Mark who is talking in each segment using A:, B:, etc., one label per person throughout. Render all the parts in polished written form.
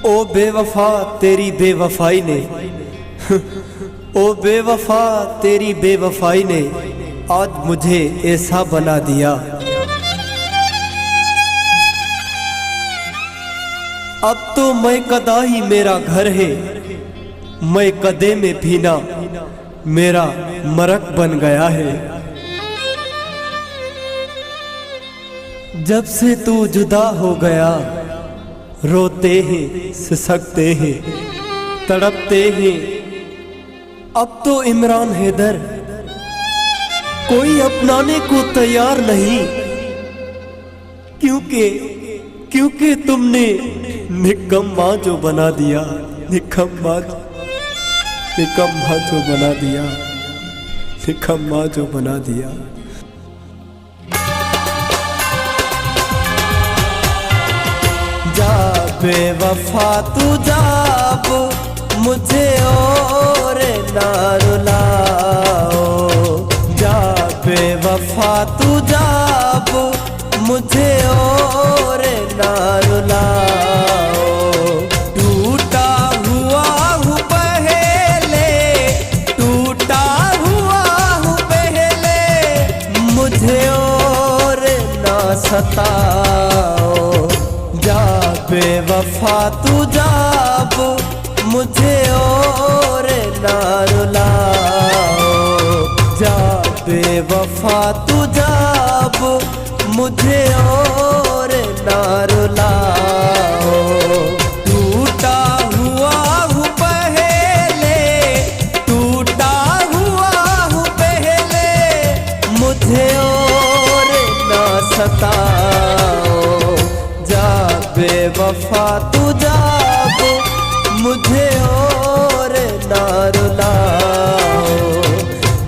A: ओ बेवफा तेरी बेवफाई ने ओ बेवफा तेरी बेवफाई ने आज मुझे ऐसा बना दिया। अब तो मैं कदा ही मेरा घर है, मैं कदे में भीना मेरा मरक बन गया है। जब से तू जुदा हो गया रोते हैं सिसकते हैं तड़पते हैं। अब तो इमरान हैदर कोई अपनाने को तैयार नहीं, क्योंकि तुमने निकम्मा जो बना दिया, निकम्मा जो बना दिया, निकम्मा जो बना दिया। जा बेवफा तू जाब मुझे और ना रुलाओ। जा बेवफा तू जाब मुझे और ना रुलाओ। टूटा हुआ हूँ पहले, टूटा हुआ हूँ पहले, मुझे और ना सताओ। जा बेवफा तू जाब मुझे और ना रुलाओ। जा बेवफा तू जाब मुझे और ना रुलाओ। टूटा हुआ हूँ पहले, टूटा हुआ हूँ पहले, मुझे और ना सताओ। जा बेवफा तू जाब मुझे और ना रुलाओ।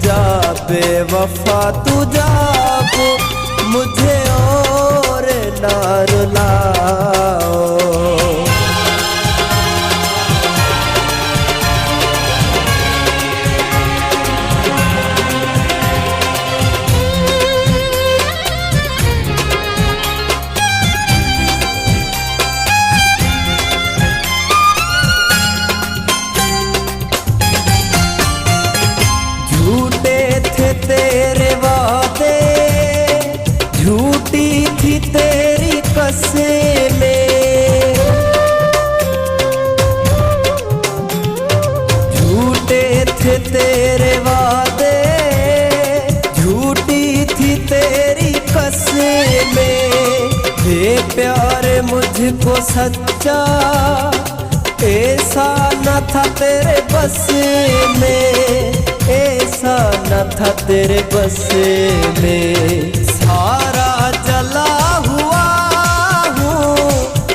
A: जा बेवफा तू जाब मुझे और ना रुलाओ। तेरे वादे झूठी थी तेरी कसेमें, झूठे थे तेरे वादे झूठी थी तेरी कसेमें। ये प्यार मुझको सच्चा ऐसा न था तेरे बस में, ऐसा न था तेरे बस में। सारा जला हुआ हूँ,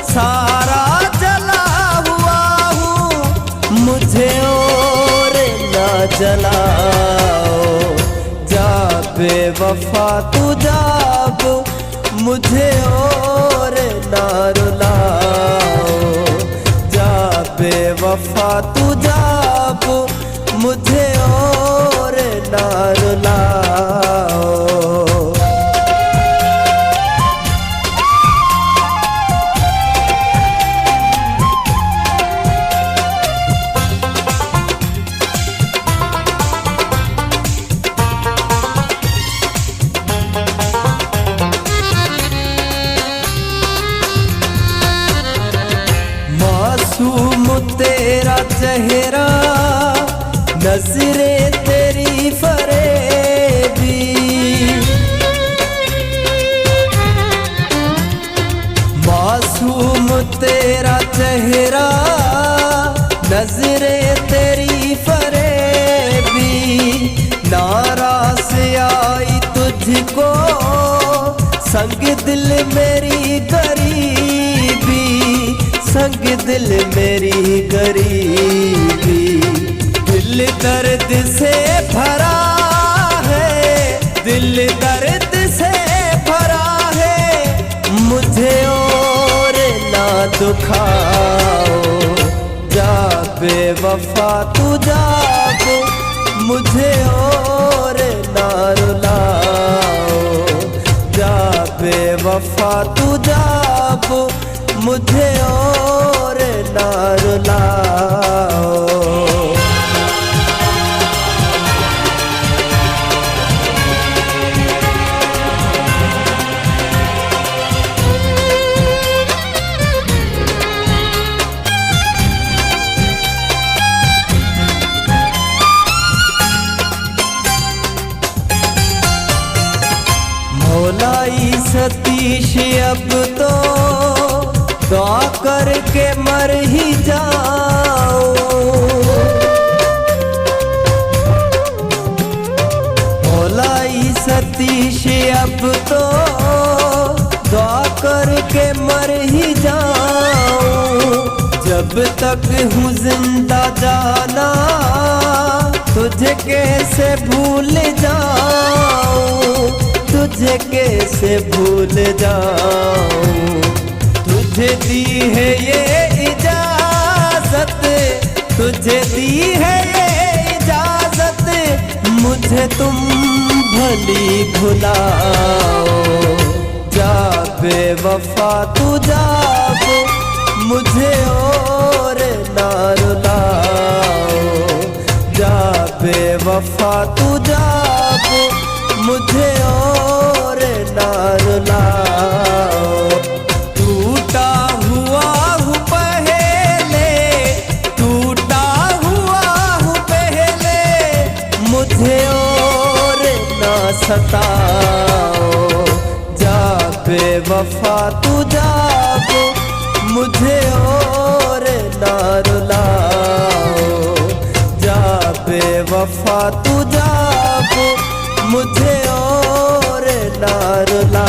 A: सारा जला हुआ हूँ, मुझे और ना जलाओ। जा बेवफा तू जाब मुझे और ना रुलाओ। जा बेवफा तू जाब मुझे और ना रुलाओ। मासूम तेरा चेहरा नजरे तेरी फरेबी, मासूम तेरा चेहरा नजरे तेरी फरेबी। नाराज आई तुझको संग दिल मेरी गरीबी, संग दिल मेरी गरीबी। दिल दर्द से भरा है, दिल दर्द से भरा है, मुझे और ना दुखाओ। जा बेवफा तू जाब मुझे और ना रुलाओ। जा बेवफा तू जाब मुझे और ना रुलाओ। भोलाई सतीश अब तो दुआ करके मर ही जाओ। भोलाई सतीश अब तो दुआ करके मर ही जाओ। जब तक हूँ जिंदा जाना तुझे कैसे भूल जाऊं, तुझे कैसे भूल जाऊं। तुझे दी है ये इजाजत, तुझे दी है ये इजाजत, मुझे तुम भली भुलाओ। जा बेवफा तू जा, मुझे और ना रुलाओ। जा बेवफा तू जा, मुझे और ना रुलाओ। टूटा हुआ हूँ पहले, टूटा हुआ हूँ पहले, मुझे और ना सताओ। जा बेवफा तू जा, मुझे और ना रुलाओ। जा बेवफा तू जा, मुझे और ना रुलाओ।